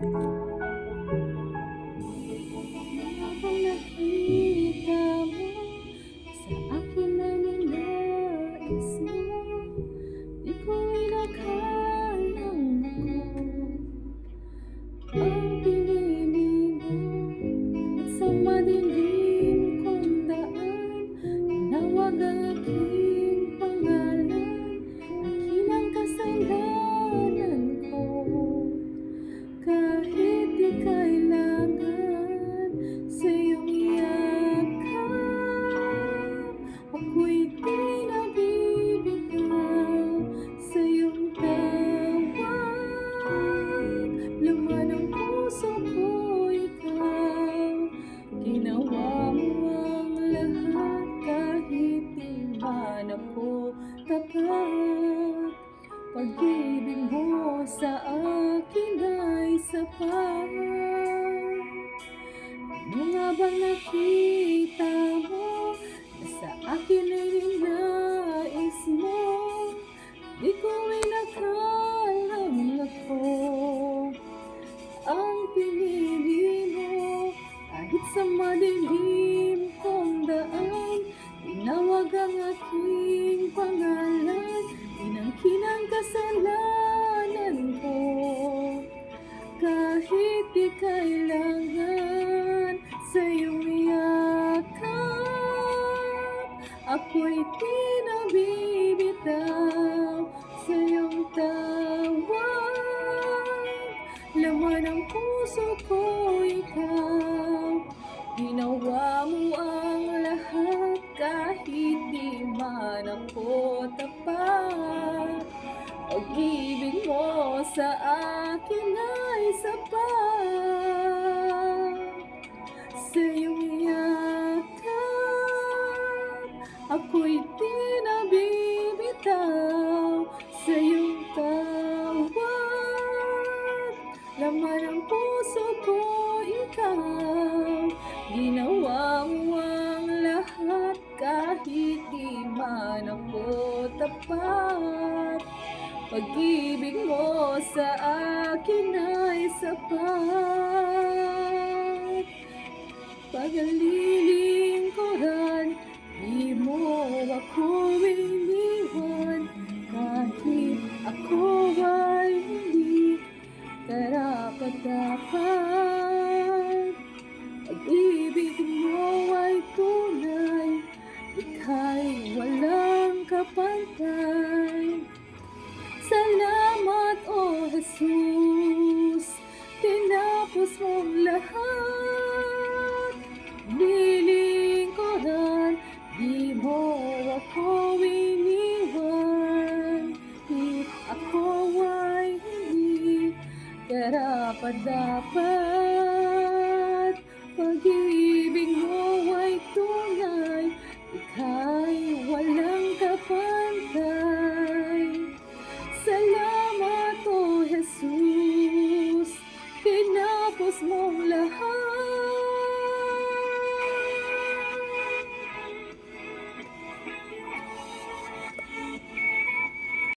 Habang nakita mo sa akin na ninais mo, di ko inakalang ako ang pinili mo. At sa madilim kong daan, tinawag ang aking pangalan. Akin ang kasalanan ko, kahit di kailangan sa iyong yakap. Ako'y di nabibitaw sa iyong tawag. Laman ng puso ko ikaw, ginawa mo ang lahat kahit di man ako tapat. Pag-ibig mo sa akin ay sapat. Ano nga bang nakita mo na sa akin ay ninais mo? Di ko inakalang ako ang pinili mo. Kahit sa madilim kong daan, tinawag ang aking pangalan. Inangkin ang kasalanan ko, kahit di kailangan sa iyong yakap. Ako'y di nabibitaw sa iyong tawag. Laman ng puso ko ikaw, ginawa mo ang lahat kahit di man ako tapat. Pag-ibig mo sa akin ay sapat. Sa iyong yakap, ako'y di nabibitaw sa iyong tawag. Laman ng puso ko ikaw, ginawa mo ang lahat kahit di man ako tapat. Pag-ibig mo sa akin ay sapat. Pagalilingkuran, di mo ako iniwan, kahit ako ay hindi karapat-dapat. Pag-ibig mo ay tunay, ika'y walang kapantay. Salamat, O Jesus, tinapos mong lahat. Nilingkuran, di mo ako iniwan, kahit ako ay hindi karapat-dapat.